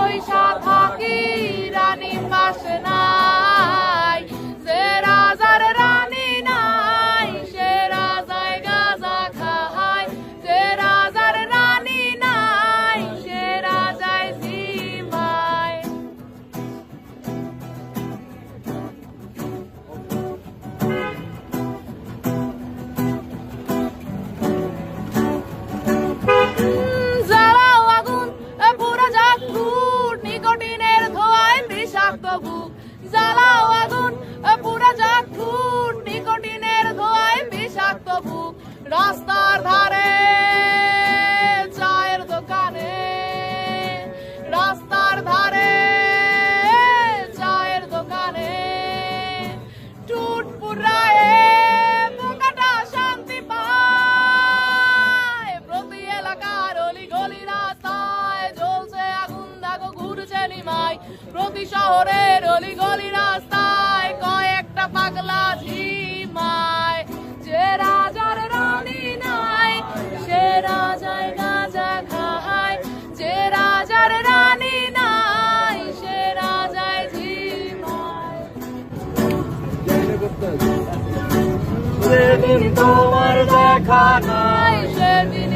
বৈশা থাকি রানী পাশে নাই, যে রাজার রানী নাই সে রাজায় গাজা খায়, যে রাজার রানী নাই সে রাজায় জিমায়। জ্বালাও আগুন পুরা যাক ফুট, নিকোটিনের ধোঁয়ায় বিষাক্ত বুক। জ্বালাও আগুন পুরা যাক ফুট, নিকোটিনের ধোঁয়ায় বিষাক্ত বুক। রাস্তার ধারে চায়ের দোকানে, রাস্তার ধারে চায়ের দোকানে, টুট পুরায়ে পোকাটা শান্তি পায়। প্রতি এলাকার অলি গলি রাস্তায় জ্বলছে আগুন, দাগো ঘুরছে নিমাই। প্রতি শহরের অলি গলি রাস্তায় কয়েকটা পাগলা ঝিমায়, যে রাজার রানী নাই সে রাজায় গাঁজা খায়, যে রাজার রানী নাই সে রাজায় ঝিমায়। সেদিন তোমার দেখা নাই, সেদিন